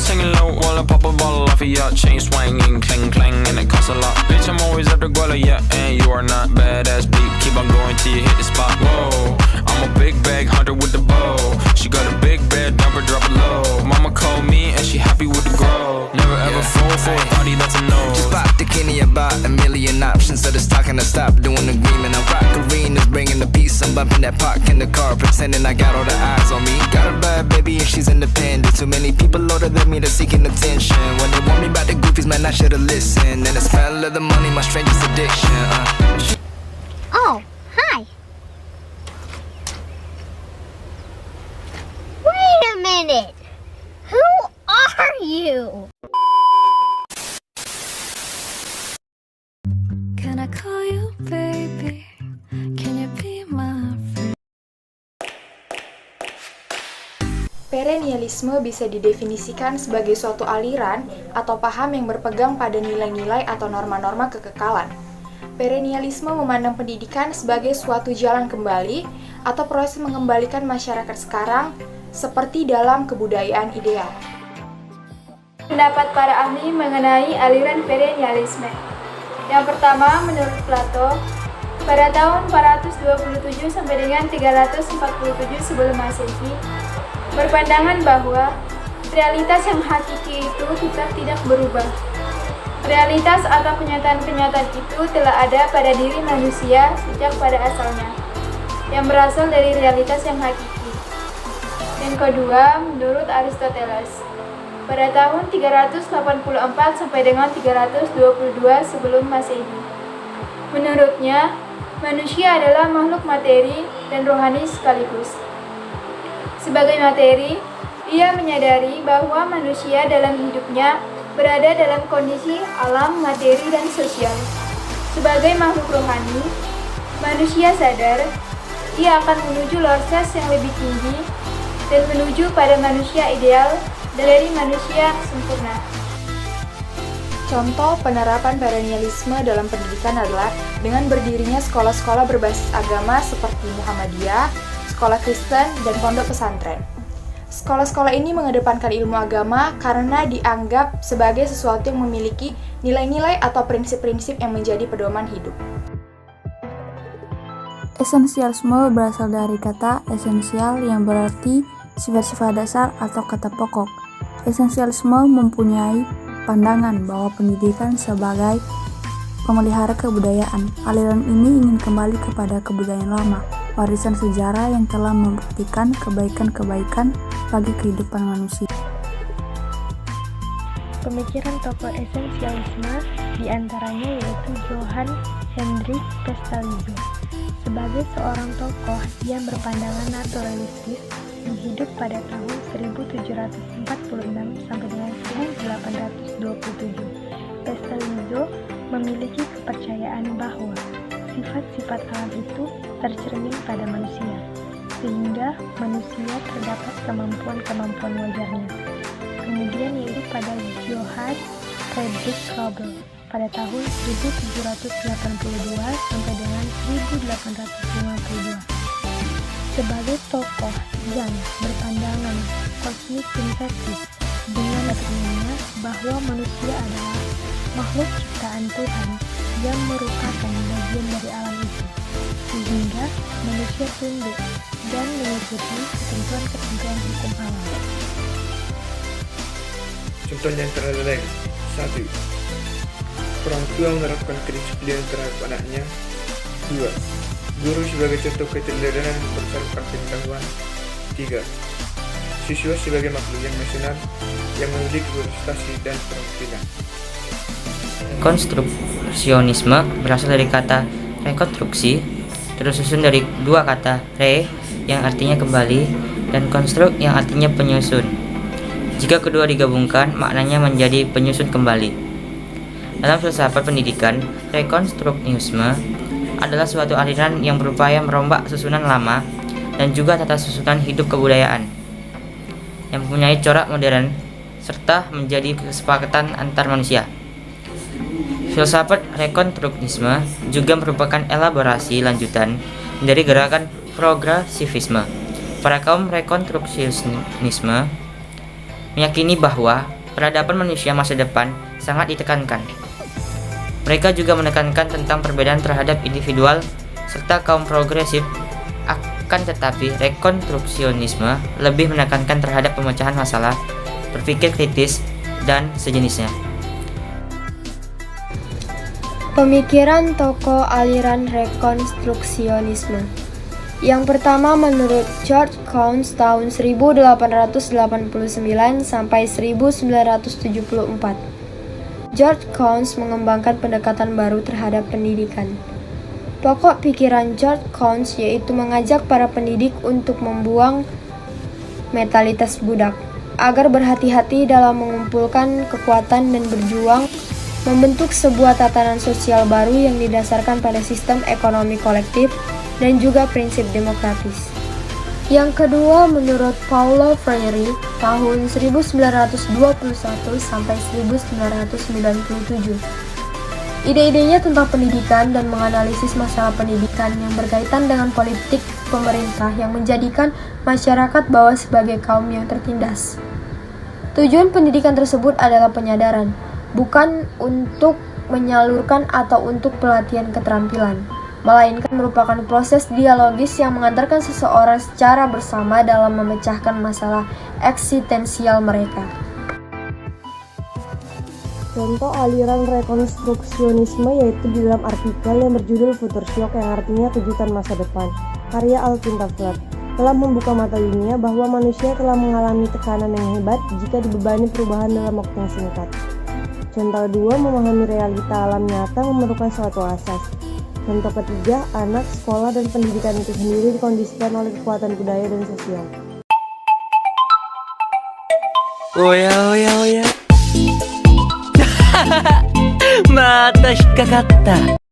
singing low while I pop a bottle off of ya. Chain swinging, clang clang, and it costs a lot. Bitch, I'm always at the guala, yeah, and you are not badass beat. Keep on going till you hit the spot. Whoa, I'm a big bag hunter with the bow. She got a big bed, number drop it low. Mama called me and she happy with the grow. Never ever fall for a party that's a no. Just pop the Kenny about a million options. So just talking to stop doing agreement. I rock arenas, bringing the peace. I'm bumping that park in the car, pretending I got all the eyes on me. Got a bad baby and she's independent. Too many people older than me, they're seeking attention. When they want me about the goofies, man, I should've listened. And the smell of the money, my strangest addiction. Oh, hi. Wait a minute. Who are you? Can I call you baby? Can you be my friend? Perennialisme bisa didefinisikan sebagai suatu aliran atau paham yang berpegang pada nilai-nilai atau norma-norma kekekalan. Perennialisme memandang pendidikan sebagai suatu jalan kembali atau proses mengembalikan masyarakat sekarang seperti dalam kebudayaan ideal. Pendapat para ahli mengenai aliran perennialisme. Yang pertama, menurut Plato, pada tahun 427 sampai dengan 347 sebelum Masehi, berpandangan bahwa realitas yang hakiki itu tetap tidak berubah. Realitas atau kenyataan-kenyataan itu telah ada pada diri manusia sejak pada asalnya, yang berasal dari realitas yang hakiki. Yang kedua, menurut Aristoteles, pada tahun 384 sampai dengan 322 sebelum Masehi. Menurutnya, manusia adalah makhluk materi dan rohani sekaligus. Sebagai materi, ia menyadari bahwa manusia dalam hidupnya berada dalam kondisi alam, materi, dan sosial. Sebagai makhluk rohani, manusia sadar ia akan menuju lorses yang lebih tinggi dan menuju pada manusia ideal dari manusia sempurna. Contoh penerapan perennialisme dalam pendidikan adalah dengan berdirinya sekolah-sekolah berbasis agama seperti Muhammadiyah, sekolah Kristen, dan pondok pesantren. Sekolah-sekolah ini mengedepankan ilmu agama karena dianggap sebagai sesuatu yang memiliki nilai-nilai atau prinsip-prinsip yang menjadi pedoman hidup. Esensialisme berasal dari kata esensial yang berarti sifat-sifat dasar atau kata pokok. Esensialisme mempunyai pandangan bahwa pendidikan sebagai pemelihara kebudayaan. Aliran ini ingin kembali kepada kebudayaan lama, warisan sejarah yang telah membuktikan kebaikan-kebaikan bagi kehidupan manusia. Pemikiran tokoh esensialisme diantaranya yaitu Johann Hendrik Pestalozzi. Sebagai seorang tokoh yang berpandangan naturalistis, yang hidup pada tahun 1746 sampai dengan 1827. Pestalozzi memiliki kepercayaan bahwa sifat-sifat alam itu tercermin pada manusia, sehingga manusia terdapat kemampuan-kemampuan wajarnya. Kemudian yaitu pada Johann Friedrich Froebel pada tahun 1782 sampai dengan 1852. Sebagai tokoh yang berpandangan kosmik sintetis dengan yakinannya bahwa manusia adalah makhluk ciptaan Tuhan yang merupakan bagian dari alam itu, sehingga manusia tunduk dan mengikuti ketentuan-ketentuan hukum alam. Contohnya antara lain: 1. Orang tua menerapkan kedisiplinan terhadap anaknya. 2. Guru sebagai contoh keteladanan berdasarkan pengetahuan. 3. Siswa sebagai makhluk yang nasional yang memiliki prestasi dan penampilan. Konstruksionisme berasal dari kata rekonstruksi, tersusun dari dua kata re yang artinya kembali dan konstruk yang artinya penyusun. Jika kedua digabungkan, maknanya menjadi penyusun kembali. Dalam filsafat pendidikan, rekonstruksionisme adalah suatu aliran yang berupaya merombak susunan lama dan juga tata susunan hidup kebudayaan yang mempunyai corak modern serta menjadi kesepakatan antar manusia. Filsafat rekonstruksionisme juga merupakan elaborasi lanjutan dari gerakan progresivisme. Para kaum rekonstruksionisme meyakini bahwa peradaban manusia masa depan sangat ditekankan. Mereka juga menekankan tentang perbedaan terhadap individual serta kaum progresif. Akan tetapi, rekonstruksionisme lebih menekankan terhadap pemecahan masalah, berpikir kritis, dan sejenisnya. Pemikiran tokoh aliran rekonstruksionisme. Yang pertama menurut George Counts tahun 1889 sampai 1974. George Counts mengembangkan pendekatan baru terhadap pendidikan. Pokok pikiran George Counts yaitu mengajak para pendidik untuk membuang mentalitas budak, agar berhati-hati dalam mengumpulkan kekuatan dan berjuang membentuk sebuah tatanan sosial baru yang didasarkan pada sistem ekonomi kolektif dan juga prinsip demokratis. Yang kedua menurut Paulo Freire tahun 1921 sampai 1997. Ide-idenya tentang pendidikan dan menganalisis masalah pendidikan yang berkaitan dengan politik pemerintah yang menjadikan masyarakat bawah sebagai kaum yang tertindas. Tujuan pendidikan tersebut adalah penyadaran, bukan untuk menyalurkan atau untuk pelatihan keterampilan, melainkan merupakan proses dialogis yang mengantarkan seseorang secara bersama dalam memecahkan masalah eksistensial mereka. Contoh aliran rekonstruksionisme yaitu di dalam artikel yang berjudul Future Shock yang artinya kejutan masa depan, karya Alvin Toffler, telah membuka mata dunia bahwa manusia telah mengalami tekanan yang hebat jika dibebani perubahan dalam waktu yang singkat. Contoh kedua, memahami realita alam nyata memerlukan suatu asas. Contoh ketiga, anak, sekolah, dan pendidikan itu sendiri dikondisikan oleh kekuatan budaya dan sosial. Mata 引っかかった